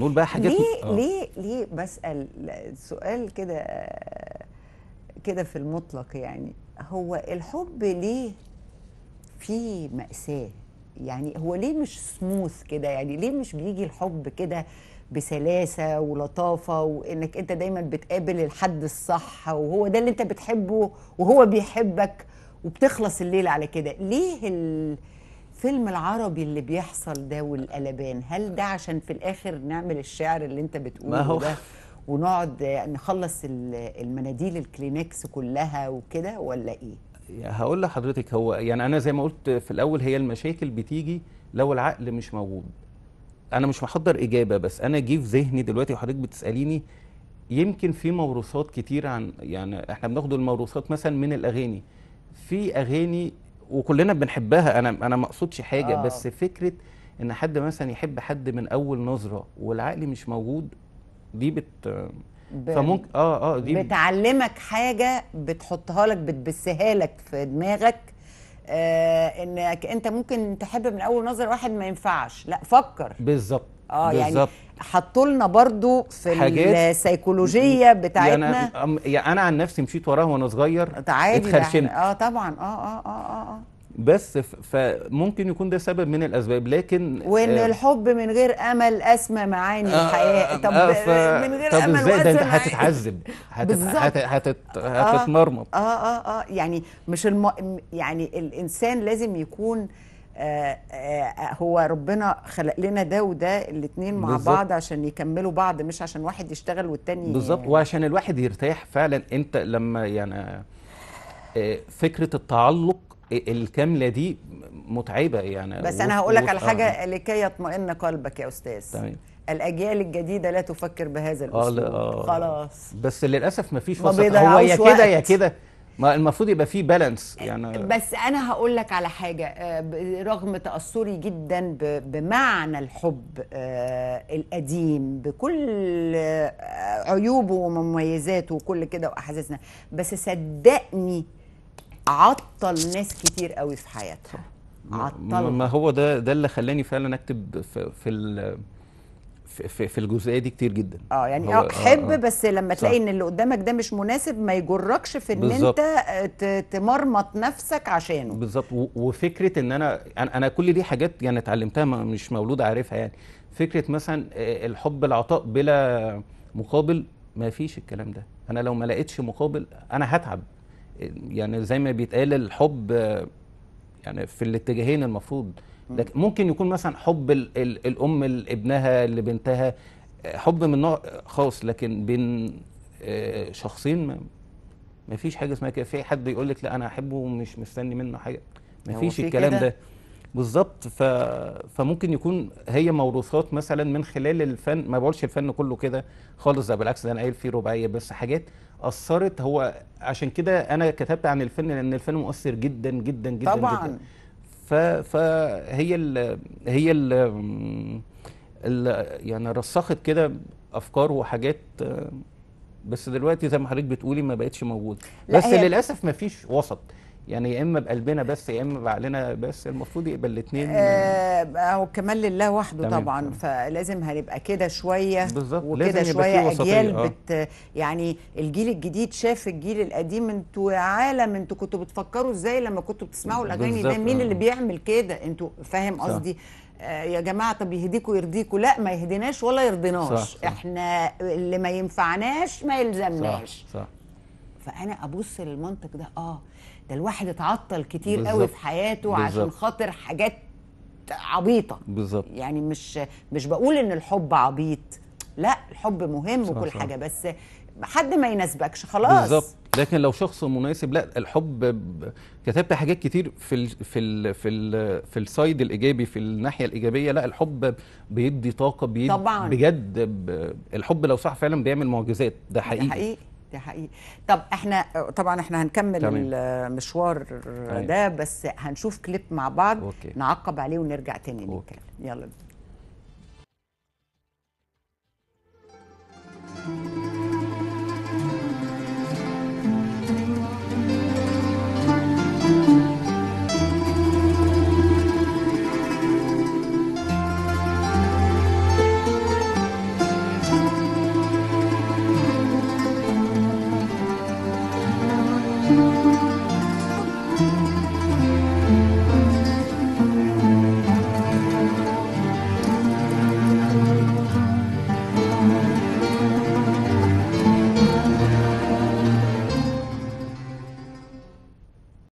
نقول بقى حاجات ليه بسأل سؤال كده في المطلق، يعني هو الحب ليه فيه مأساة؟ يعني هو ليه مش سموث كده؟ يعني ليه مش بيجي الحب كده بسلاسة ولطافة، وانك انت دايما بتقابل الحد الصح وهو ده اللي انت بتحبه وهو بيحبك وبتخلص الليلة على كده؟ ليه الفيلم العربي اللي بيحصل ده والقلبان؟ هل ده عشان في الاخر نعمل الشعر اللي انت ما بتقوله هو ده ونقعد نخلص المناديل الكلينكس كلها وكده، ولا ايه؟ هقول لحضرتك، هو يعني انا زي ما قلت في الاول، هي المشاكل بتيجي لو العقل مش موجود. انا مش محضر اجابه، بس انا جه في ذهني دلوقتي وحضرتك بتساليني، يمكن في موروثات كتير، عن يعني احنا بناخد الموروثات مثلا من الاغاني. في اغاني وكلنا بنحبها، انا ما اقصدش حاجه، اه بس فكره ان حد مثلا يحب حد من اول نظره والعقل مش موجود، دي ب... فممكن دي بتعلمك حاجة، بتحطها لك، بتبثها لك في دماغك، انك انت ممكن تحب من اول نظر واحد ما ينفعش، لا فكر. بالظبط. يعني بالظبط. حطوا لنا برضو في حاجات السيكولوجية يعني بتاعتنا. يعني انا عن نفسي مشيت وراها وانا صغير، ده عادي، ده احنا اتخرشمت. طبعا بس فممكن يكون ده سبب من الاسباب، لكن وان الحب من غير امل اسمى معاني الحياة. طب من غير طب امل ازاي ده؟ انت واسمى معاني هتتعذب، بالظبط. اه هتتمرمط. يعني مش يعني الانسان لازم يكون هو ربنا خلق لنا ده وده الاتنين مع بالظبط. بعض عشان يكملوا بعض، مش عشان واحد يشتغل والتاني بالظبط، وعشان الواحد يرتاح فعلا. انت لما يعني فكرة التعلق الكاملة دي متعبة يعني بس انا هقول لك على حاجه لكي يطمئن قلبك يا استاذ. تمام. الاجيال الجديده لا تفكر بهذا الاسلوب خلاص. بس للاسف ما فيش ما وسط، هو يا بيضيعوش كده يا وقت. كده. ما المفروض يبقى فيه بالانس يعني. بس انا هقول لك على حاجه، رغم تاثري جدا بمعنى الحب القديم بكل عيوبه ومميزاته وكل كده واحاسيسنا، بس صدقني عطل ناس كتير قوي في حياتها، ما عطلها. هو ده اللي خلاني فعلا اكتب في الجزئيه دي كتير جدا. يعني هو حب، بس لما صح. تلاقي ان اللي قدامك ده مش مناسب ما يجركش في ان انت بالظبط. تمرمط نفسك عشانه. بالظبط. وفكره ان انا كل دي حاجات يعني اتعلمتها، مش مولود عارفها يعني. فكره مثلا الحب، العطاء بلا مقابل، ما فيش الكلام ده. انا لو ما لقيتش مقابل انا هتعب. يعني زي ما بيتقال الحب يعني في الاتجاهين المفروض. لكن ممكن يكون مثلا حب الام لابنها لبنتها، حب من نوع خاص، لكن بين شخصين ما فيش حاجه اسمها كده. في حد يقول لك لا انا احبه ومش مستني منه حاجه، ما هو فيش في الكلام كده. ده. بالظبط. فممكن يكون هي موروثات مثلا من خلال الفن. ما بقولش الفن كله كده خالص، ده بالعكس، ده انا قايل فيه رباعيه بس حاجات اثرت. هو عشان كده انا كتبت عن الفن، لان الفن مؤثر جدا جدا جدا جدا. طبعا. فهي يعني رسخت كده افكار وحاجات. بس دلوقتي زي ما حضرتك بتقولي ما بقتش موجوده. لا بس هي للاسف ما فيش وسط، يعني يا اما بقلبنا بس يا اما بعقلنا بس. المفروض يبقى الاثنين. هو كمان لله وحده تمام طبعا، تمام. فلازم هنبقى كده شويه بالظبط، وكده لازم يبقى فيه شويه، وسطيه. اجيال يعني الجيل الجديد شاف الجيل القديم. انتوا يا عالم، انتوا كنتوا بتفكروا ازاي لما كنتوا بتسمعوا الاغاني ده؟ بالظبط. مين اللي بيعمل كده؟ انتوا فاهم صح قصدي؟ يا جماعه، طب يهديكوا يرضيكوا؟ لا، ما يهديناش ولا صح يرضيناش، صح احنا اللي ما ينفعناش ما صح يلزمناش. صح. فانا ابص للمنطق ده، ده الواحد اتعطل كتير قوي في بالظبط. حياته عشان بالظبط. خاطر حاجات عبيطه. بالظبط. يعني مش بقول ان الحب عبيط، لا الحب مهم صح وكل صح. حاجه، بس حد ما يناسبكش بالظبط. خلاص. لكن لو شخص مناسب، لا الحب كتبت حاجات كتير في السايد الايجابي، في الناحيه الايجابيه. لا الحب بيدي طاقه، طبعا. بجد. الحب لو صح فعلا بيعمل معجزات، ده ده حقيقي. حقيقي، ده حقيقي. طب احنا طبعا هنكمل تمام. المشوار تمام. ده، بس هنشوف كليب مع بعض اوكي. نعقب عليه ونرجع تاني اوكي. نتكلم. يلا بينا.